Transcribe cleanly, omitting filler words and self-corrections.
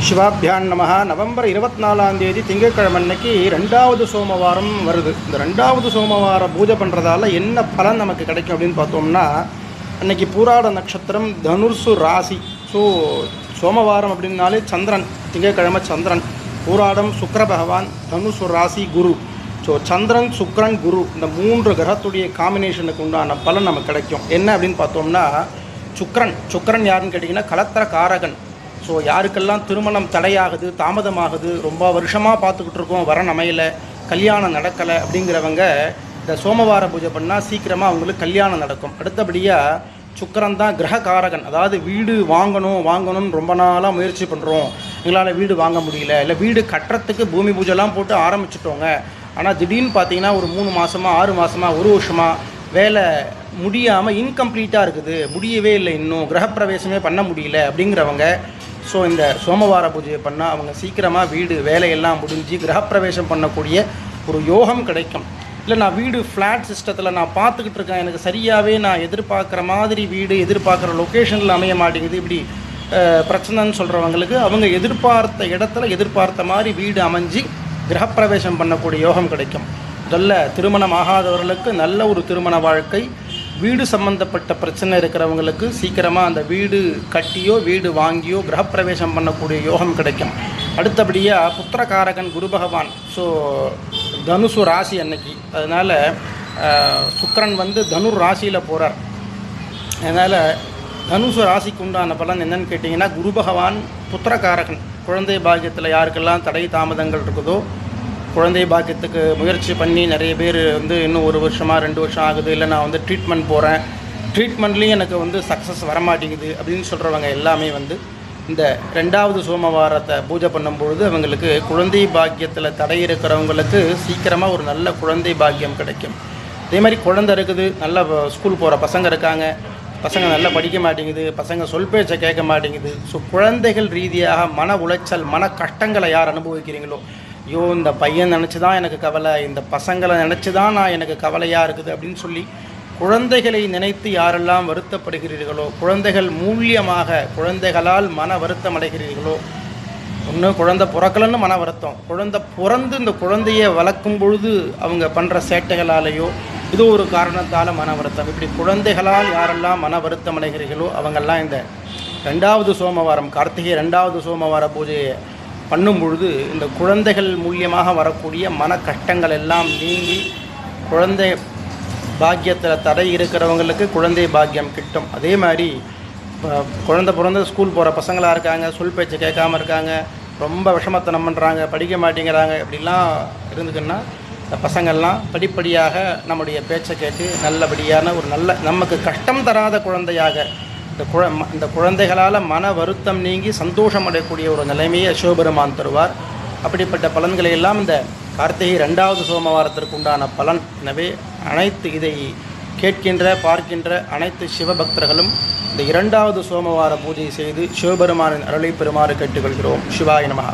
சிவாபியான் நமஹ. நவம்பர் 24ஆம் தேதி திங்கட்கிழமை அன்னைக்கு ரெண்டாவது சோமவாரம் வருது. இந்த ரெண்டாவது சோமவாரம் பூஜை பண்ணுறதால என்ன பலன் நமக்கு கிடைக்கும் அப்படின்னு பார்த்தோம்னா, அன்னைக்கு பூராட நட்சத்திரம், தனுர்சு ராசி. ஸோ சோமவாரம் அப்படின்னாலே சந்திரன், திங்கட்கிழமை சந்திரன், பூராடம் சுக்கிர பகவான், தனுசு ராசி குரு. ஸோ சந்திரன், சுக்கிரன், குரு இந்த 3 கிரகத்துடைய காம்பினேஷனுக்கு உண்டான பலன் நமக்கு கிடைக்கும். என்ன அப்படின்னு பார்த்தோம்னா, சுக்கிரன் யாருன்னு கேட்டிங்கன்னா கலத்திர காரகன். ஸோ யாருக்கெல்லாம் திருமணம் தடையாகுது, தாமதமாகுது, ரொம்ப வருஷமாக பார்த்துக்கிட்டு இருக்கோம், வரன் அமையலை, கல்யாணம் நடக்கலை அப்படிங்கிறவங்க இந்த சோமவார பூஜை பண்ணால் சீக்கிரமாக அவங்களுக்கு கல்யாணம் நடக்கும். அடுத்தபடியாக சுக்கிரன் தான் கிரககாரகன். அதாவது வீடு வாங்கணும்னு ரொம்ப நாளாக முயற்சி பண்ணுறோம், எங்களால் வீடு வாங்க முடியல, இல்லை வீடு கட்டுறதுக்கு பூமி பூஜைலாம் போட்டு ஆரம்பிச்சிட்டோங்க, ஆனால் திடீர்னு பார்த்தீங்கன்னா ஒரு 3 மாதமாக 6 மாதமாக 1 வருஷமாக வேலை முடியாமல் இன்கம்ப்ளீட்டாக இருக்குது, முடியவே இல்லை, இன்னும் கிரகப்பிரவேசமே பண்ண முடியல அப்படிங்கிறவங்க ஸோ இந்த சோமவார பூஜையை பண்ணால் அவங்க சீக்கிரமாக வீடு வேலையெல்லாம் முடிஞ்சு கிரகப்பிரவேசம் பண்ணக்கூடிய ஒரு யோகம் கிடைக்கும். இல்லை நான் வீடு ஃப்ளாட் சிஸ்டத்தில் நான் பார்த்துக்கிட்டு இருக்கேன், எனக்கு சரியாகவே நான் எதிர்பார்க்குற மாதிரி வீடு எதிர்பார்க்குற லொக்கேஷனில் அமைய மாட்டேங்குது, இப்படி பிரச்சனைன்னு சொல்கிறவங்களுக்கு அவங்க எதிர்பார்த்த இடத்துல எதிர்பார்த்த மாதிரி வீடு அமைஞ்சு கிரகப்பிரவேசம் பண்ணக்கூடிய யோகம் கிடைக்கும். முதல்ல திருமணம் ஆகாதவர்களுக்கு நல்ல ஒரு திருமண வாழ்க்கை, வீடு சம்பந்தப்பட்ட பிரச்சனை இருக்கிறவங்களுக்கு சீக்கிரமாக அந்த வீடு கட்டியோ வீடு வாங்கியோ கிரகப்பிரவேசம் பண்ணக்கூடிய யோகம் கிடைக்கும். அடுத்தபடியாக புத்திரகாரகன் குரு பகவான். ஸோ தனுசு ராசி அன்னைக்கு, அதனால் சுக்கிரன் தனுர் ராசியில் போகிறார். அதனால் தனுசு ராசிக்கு உண்டான பலன் என்னன்னு கேட்டிங்கன்னா, குரு பகவான் புத்திரகாரகன். குழந்தை பாக்கியத்தில் யாருக்கெல்லாம் தடை தாமதங்கள் இருக்குதோ, குழந்தை பாக்கியத்துக்கு முயற்சி பண்ணி நிறைய பேர் இன்னும் 1 வருஷமாக 2 வருஷம் ஆகுது, இல்லை நான் ட்ரீட்மெண்ட் போகிறேன், ட்ரீட்மெண்ட்லேயும் எனக்கு சக்ஸஸ் வரமாட்டேங்குது அப்படின்னு சொல்கிறவங்க எல்லாமே இந்த 2வது சோமவாரத்தை பூஜை பண்ணும்பொழுது அவங்களுக்கு குழந்தை பாக்கியத்தில் தடை இருக்கிறவங்களுக்கு சீக்கிரமாக ஒரு நல்ல குழந்தை பாக்கியம் கிடைக்கும். அதே மாதிரி குழந்தை இருக்குது, நல்ல ஸ்கூல் போகிற பசங்க இருக்காங்க, பசங்க நல்லா படிக்க மாட்டேங்குது, பசங்க சொல் பேச்சை கேட்க மாட்டேங்குது. ஸோ குழந்தைகள் ரீதியாக மன உளைச்சல், மன கஷ்டங்களை யார் அனுபவிக்கிறீங்களோ, ஐயோ இந்த பையன் நினச்சி தான் எனக்கு கவலை, இந்த பசங்களை நினச்சி தான் நான் எனக்கு கவலையாக இருக்குது அப்படின்னு சொல்லி குழந்தைகளை நினைத்து யாரெல்லாம் வருத்தப்படுகிறீர்களோ, குழந்தைகள் மூலியமாக குழந்தைகளால் மன வருத்தம் அடைகிறீர்களோ, ஒன்று குழந்தை பிறக்கலன்னு மன வருத்தம், குழந்தை பிறந்து இந்த குழந்தையை வளர்க்கும் பொழுது அவங்க பண்ணுற சேட்டைகளாலேயோ இது ஒரு காரணத்தால் மன வருத்தம், இப்படி குழந்தைகளால் யாரெல்லாம் மன வருத்தம் அடைகிறீர்களோ அவங்கெல்லாம் இந்த 2வது சோமவாரம், கார்த்திகை 2வது சோமவார பூஜையை பண்ணும் பொழுது இந்த குழந்தைகள் மூலியமாக வரக்கூடிய மன கஷ்டங்கள் எல்லாம் நீங்கி குழந்தை பாக்கியத்தில் தடை இருக்கிறவங்களுக்கு குழந்தை பாக்கியம் கிட்டும். அதே மாதிரி குழந்தை பிறந்த ஸ்கூல் போகிற பசங்களாக இருக்காங்க, சொல் பேச்சை கேட்காமல் இருக்காங்க, ரொம்ப விஷமத்தனம் பண்ணுறாங்க, படிக்க மாட்டேங்கிறாங்க, இப்படிலாம் இருந்துக்குன்னா இந்த பசங்கள்லாம் படிப்படியாக நம்முடைய பேச்சை கேட்டு நல்லபடியான ஒரு நல்ல நமக்கு கஷ்டம் தராத குழந்தையாக இந்த குழந்தைகளால் மன வருத்தம் நீங்கி சந்தோஷம் அடையக்கூடிய ஒரு நிலைமையை சிவபெருமான் தருவார். அப்படிப்பட்ட பலன்களை எல்லாம் இந்த கார்த்திகை 2வது சோமவாரத்திற்கு உண்டான பலன். எனவே இதை கேட்கின்ற பார்க்கின்ற அனைத்து சிவபக்தர்களும் இந்த 2வது சோமவார பூஜை செய்து சிவபெருமானின் அருளை பெறுமாறு கேட்டுக்கொள்கிறோம். சிவாய நமஹ.